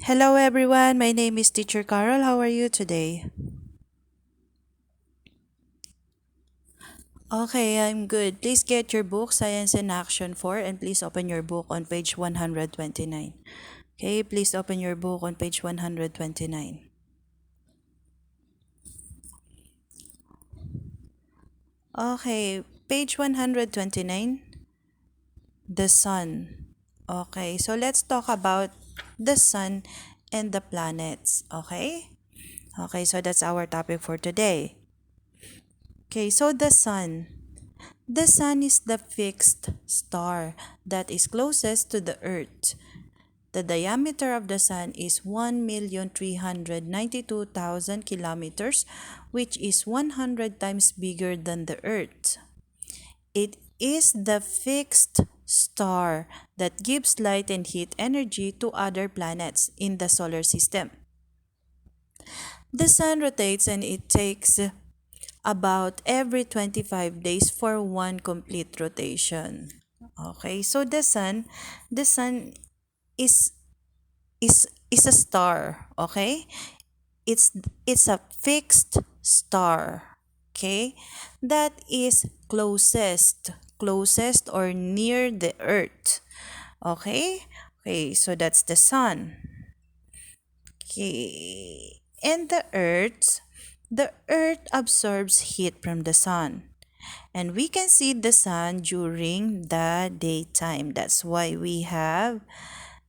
Hello everyone, my name is Teacher Carol. How are you today? Okay, I'm good. Please get your book Science in Action 4 and please open your book on page 129. Okay, please open your book on page 129. Okay, page 129, the sun. Okay, so let's talk about the sun and the planets. Okay? Okay, so that's our topic for today. Okay, so the sun. The sun is the fixed star that is closest to the earth. The diameter of the sun is 1,392,000 kilometers, which is 100 times bigger than the earth. It is the fixed star that gives light and heat energy to other planets in the solar system. The sun rotates and it takes about every 25 days for one complete rotation. Okay, so the sun is is a star, okay? It's a fixed star, okay? That is closest or near the earth. Okay? Okay, so that's the sun. Okay. And the earth absorbs heat from the sun. And we can see the sun during the daytime. That's why we have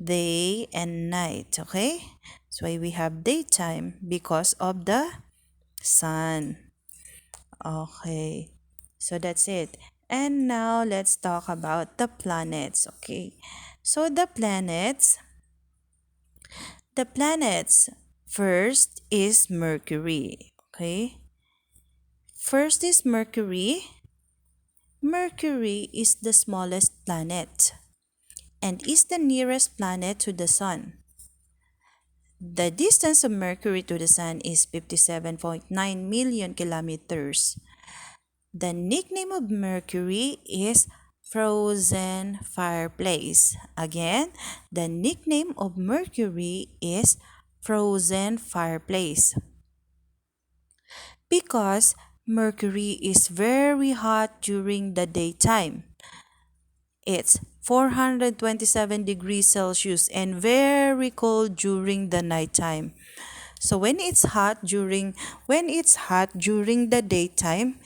day and night, okay? That's why we have daytime because of the sun. Okay. So that's it. And now let's talk about the planets, okay? So the planets first is Mercury, okay? First is Mercury. Mercury is the smallest planet and is the nearest planet to the sun. The distance of Mercury to the sun is 57.9 million kilometers. The nickname of Mercury is frozen fireplace. Again, the nickname of Mercury is frozen fireplace because Mercury is very hot during the daytime. It's 427 degrees Celsius and very cold during the nighttime. So when it's hot during the daytime,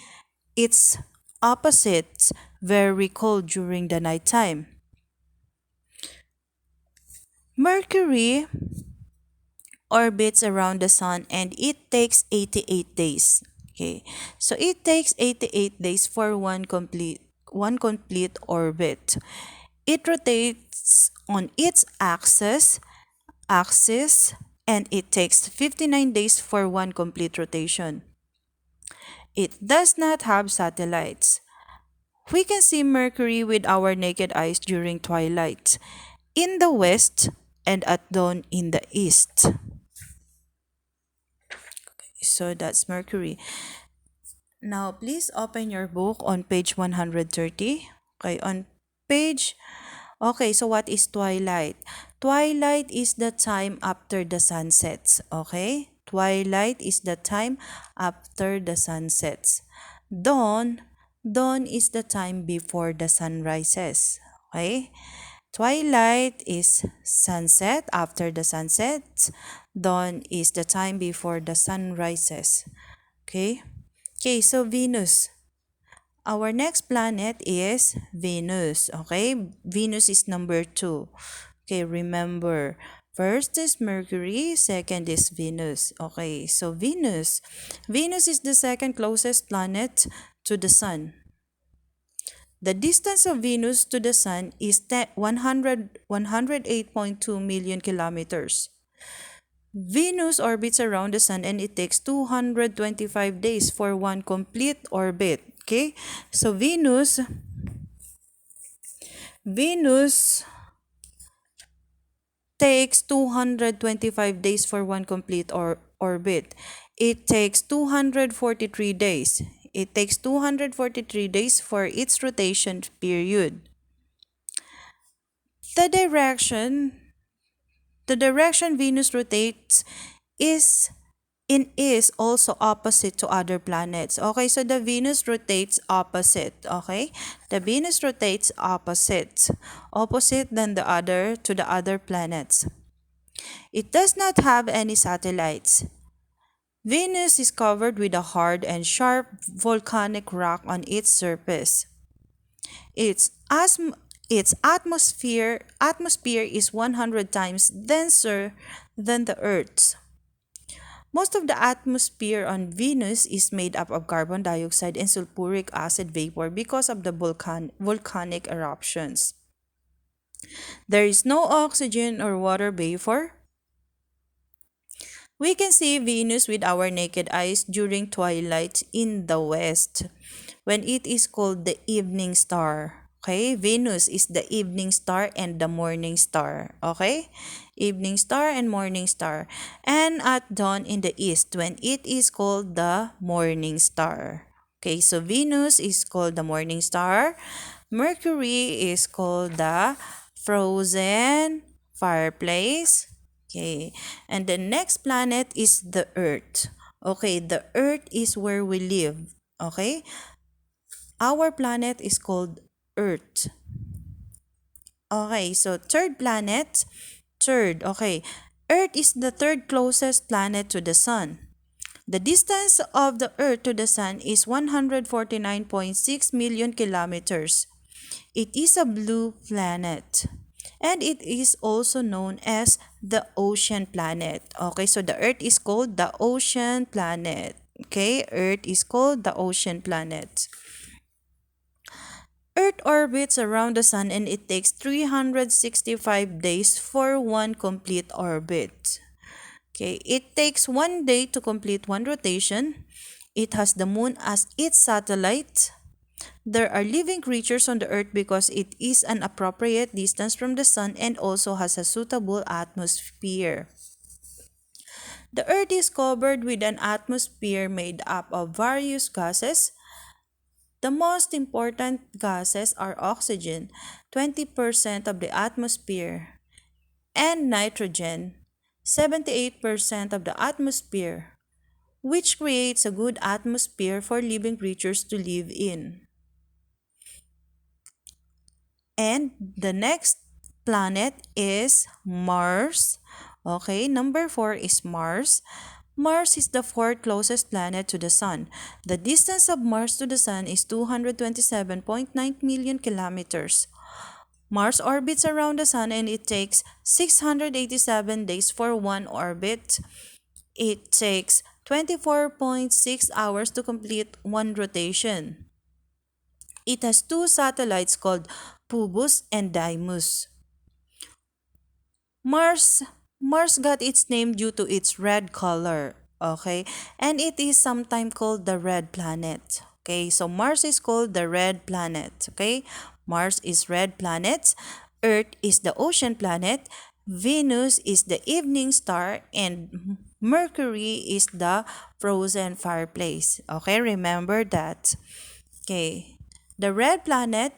it's opposite, very cold during the nighttime. Mercury orbits around the sun and it takes 88 days. Okay. So it takes 88 days for one complete orbit. It rotates on its axis and it takes 59 days for one complete rotation. It does not have satellites. We can see Mercury with our naked eyes during twilight in the west and at dawn in the east. So that's Mercury. Now please open your book on page 130. Okay, on page Okay, so what is twilight? Twilight is the time after the sun sets. Okay? Twilight is the time after the sun sets. Dawn is the time before the sun rises. Okay? Twilight is sunset, after the sunset. Dawn is the time before the sun rises. Okay? Okay, so Venus. Our next planet is Venus. Okay? Venus is number 2. Okay, remember. First is Mercury, second is Venus. Okay, so Venus. Venus is the second closest planet to the sun. The distance of Venus to the sun is 108.2 million kilometers. Venus orbits around the sun and it takes 225 days for one complete orbit. Okay? So Venus takes 225 days for one complete orbit. It takes 243 days. It takes 243 days for its rotation period. The direction the direction Venus rotates is is also opposite to other planets. Okay, so the Venus rotates opposite. Okay, the Venus rotates opposite than the other planets. It does not have any satellites. Venus is covered with a hard and sharp volcanic rock on its surface. Its asm- its atmosphere is 100 times denser than the Earth's. Most of the atmosphere on Venus is made up of carbon dioxide and sulfuric acid vapor because of the volcanic eruptions. There is no oxygen or water vapor. We can see Venus with our naked eyes during twilight in the west, when it is called the evening star. Okay, Venus is the evening star and the morning star. Okay, evening star and morning star. And at dawn in the east, when it is called the morning star. Okay, so Venus is called the morning star. Mercury is called the frozen fireplace. Okay, and the next planet is the Earth. Okay, the Earth is where we live. Okay, our planet is called Earth. Okay, so okay. Earth is the third closest planet to the sun. The distance of the Earth to the sun is 149.6 million kilometers. It is a blue planet. And it is also known as the ocean planet. Okay, so the Earth is called the ocean planet. Okay, Earth is called the ocean planet. Earth orbits around the sun and it takes 365 days for one complete orbit. Okay, it takes 1 day to complete one rotation. It has the moon as its satellite. There are living creatures on the earth because it is an appropriate distance from the sun and also has a suitable atmosphere. The earth is covered with an atmosphere made up of various gases. The most important gases are oxygen, 20% of the atmosphere, and nitrogen, 78% of the atmosphere, which creates a good atmosphere for living creatures to live in. And the next planet is Mars. Okay, number 4 is Mars. Mars is the fourth closest planet to the Sun. The distance of Mars to the Sun is 227.9 million kilometers. Mars orbits around the Sun and it takes 687 days for one orbit. It takes 24.6 hours to complete one rotation. It has two satellites called Phobos and Deimos. Mars Mars got its name due to its red color, okay? And it is sometimes called the red planet. Okay? So Mars is called the red planet, okay? Mars is red planet, Earth is the ocean planet, Venus is the evening star, and Mercury is the frozen fireplace. Okay? Remember that. Okay. The red planet,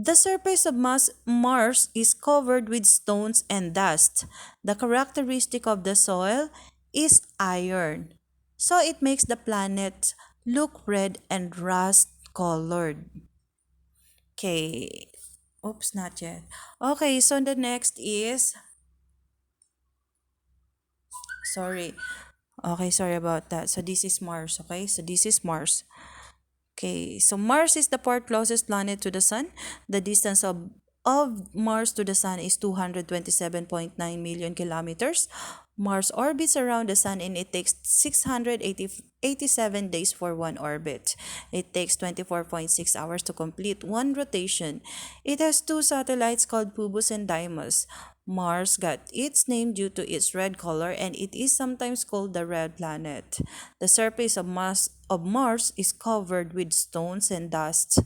the surface of Mars is covered with stones and dust. The characteristic of the soil is iron. So it makes the planet look red and rust colored. Okay. Oops, not yet. Okay, so the next is sorry. Okay, sorry about that. So this is Mars, okay? So this is Mars. Okay, so Mars is the fourth closest planet to the Sun. The distance of Mars to the Sun is 227.9 million kilometers. Mars orbits around the Sun and it takes 687 days for one orbit. It takes 24.6 hours to complete one rotation. It has two satellites called Phobos and Deimos. Mars got its name due to its red color and it is sometimes called the red planet. The surface of Mars is covered with stones and dust.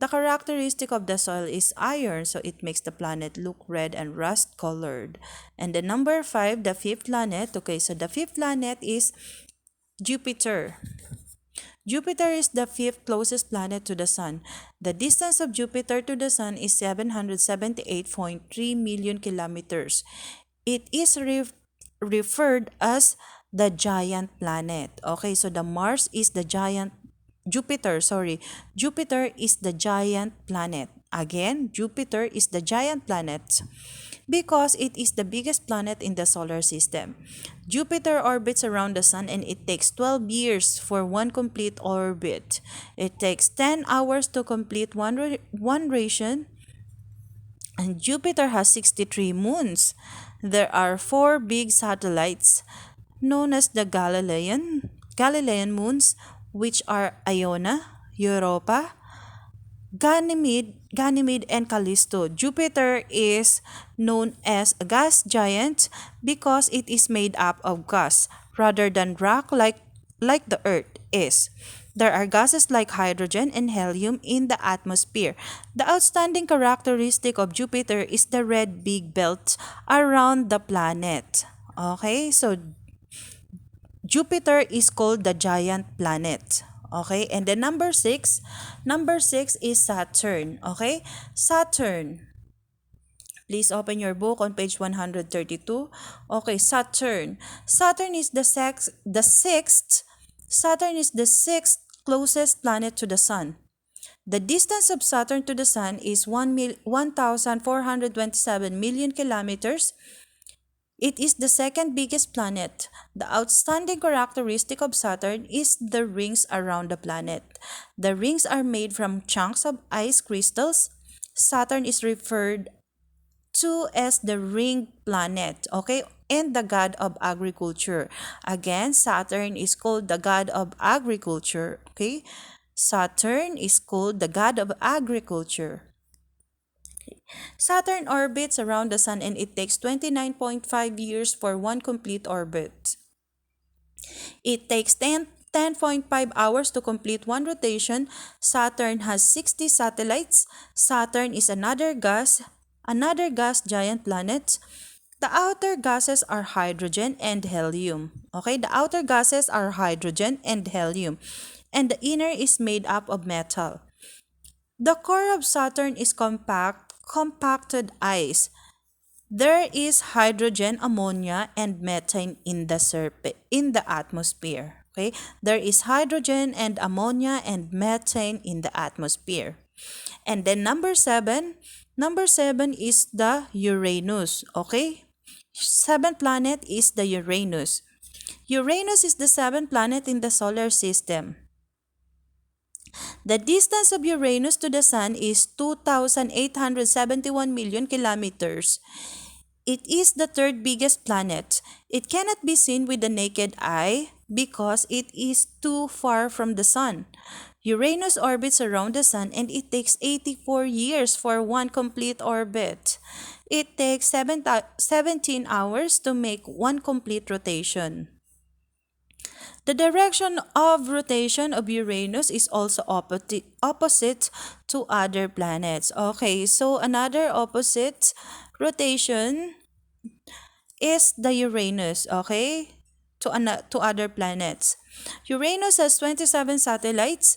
The characteristic of the soil is iron, so it makes the planet look red and rust colored. And the number 5, the fifth planet, okay, so the fifth planet is Jupiter. Jupiter is the fifth closest planet to the Sun. The distance of Jupiter to the Sun is 778.3 million kilometers. it is referred as the giant planet. Okay, so the Mars is the giant Jupiter, sorry. Jupiter is the giant planet. Again, Jupiter is the giant planet because it is the biggest planet in the solar system. Jupiter orbits around the sun and it takes 12 years for one complete orbit. It takes 10 hours to complete one ration, and Jupiter has 63 moons. There are four big satellites known as the Galilean moons, which are Iona, Europa, Ganymede, and Callisto. Jupiter is known as a gas giant because it is made up of gas rather than rock like the Earth is. There are gases like hydrogen and helium in the atmosphere. The outstanding characteristic of Jupiter is the red big belt around the planet. Okay, so Jupiter is called the giant planet. Okay, and then number six is Saturn. Okay, Saturn. Please open your book on page 132. Okay, Saturn. Saturn is the sixth. Saturn is the sixth closest planet to the sun. The distance of Saturn to the sun is 1,427 million kilometers. It is the second biggest planet. The outstanding characteristic of Saturn is the rings around the planet. The rings are made from chunks of ice crystals. Saturn is referred to as the ring planet, okay, and the god of agriculture. Again, Saturn is called the god of agriculture, okay? Saturn is called the god of agriculture. Saturn orbits around the sun and it takes 29.5 years for one complete orbit. It takes 10.5 hours to complete one rotation. Saturn has 60 satellites. Saturn is another gas giant planet. The outer gases are hydrogen and helium. Okay, the outer gases are hydrogen and helium, and the inner is made up of metal. The core of Saturn is compacted ice. There is hydrogen, ammonia, and methane in the atmosphere. Okay? There is hydrogen and ammonia and methane in the atmosphere. And then number seven is the Uranus. Okay? Seventh planet is the Uranus. Uranus is the seventh planet in the solar system. The distance of Uranus to the Sun is 2,871 million kilometers. It is the third biggest planet. It cannot be seen with the naked eye because it is too far from the Sun. Uranus orbits around the Sun and it takes 84 years for one complete orbit. It takes 17 hours to make one complete rotation. The direction of rotation of Uranus is also opposite to other planets. Okay, so another opposite rotation is the Uranus, okay, to other planets. Uranus has 27 satellites.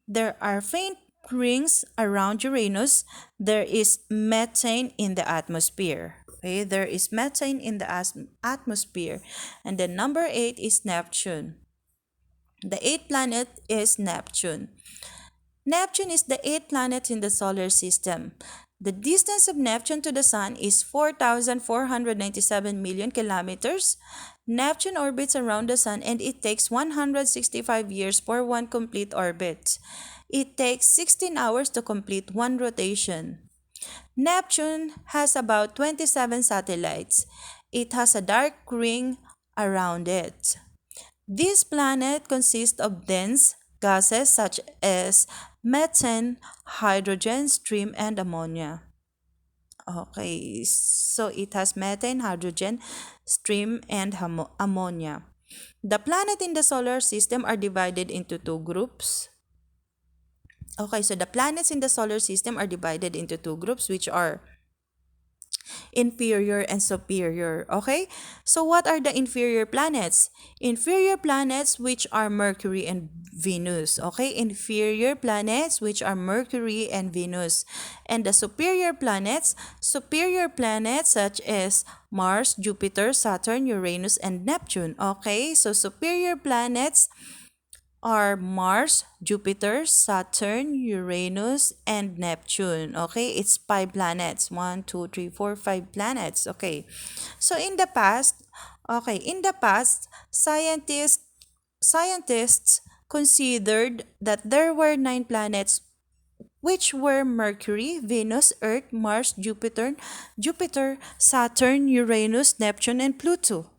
There are faint rings around Uranus. There is methane in the atmosphere. Okay, there is methane in the atmosphere. And then number 8 is Neptune. The eighth planet is Neptune. Neptune is the eighth planet in the solar system. The distance of Neptune to the Sun is 4,497 million kilometers. Neptune orbits around the Sun and it takes 165 years for one complete orbit. It takes 16 hours to complete one rotation. Neptune has about 27 satellites. It has a dark ring around it. This planet consists of dense gases such as methane, hydrogen, steam, and ammonia. Okay, so it has methane, hydrogen, steam, and ammonia. The planets in the solar system are divided into two groups. Okay, so the planets in the solar system are divided into two groups, which are inferior and superior. Okay? So what are the inferior planets? Inferior planets, which are Mercury and Venus. Okay? Inferior planets, which are Mercury and Venus. And the superior planets such as Mars, Jupiter, Saturn, Uranus, and Neptune. Okay? So superior planets are Mars, Jupiter, Saturn, Uranus, and Neptune. Okay, it's 5 planets. One, two, three, four, 5 planets. Okay, so in the past, scientists considered that there were 9 planets, which were Mercury, Venus, Earth, Mars, Jupiter, Saturn, Uranus, Neptune, and Pluto.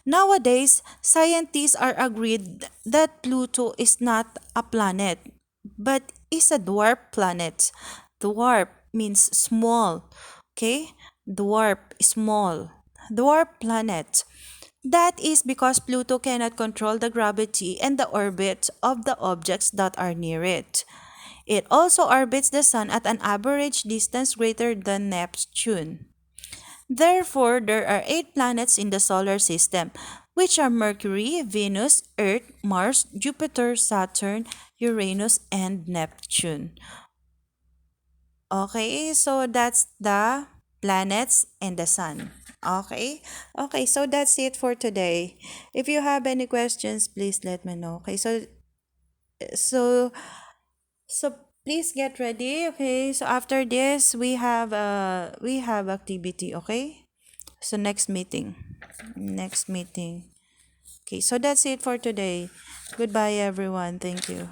Nowadays, scientists are agreed that Pluto is not a planet, but is a dwarf planet. Dwarf means small. Okay? Dwarf, small. Dwarf planet. That is because Pluto cannot control the gravity and the orbit of the objects that are near it. It also orbits the Sun at an average distance greater than Neptune. Therefore, there are 8 planets in the solar system, which are Mercury, Venus, Earth, Mars, Jupiter, Saturn, Uranus, and Neptune. Okay, so that's the planets and the sun. Okay, okay, so that's it for today. If you have any questions, please let me know. Okay, so so please get ready. Okay, so after this we have activity. Okay. So next meeting. Next meeting. Okay, so that's it for today. Goodbye everyone. Thank you.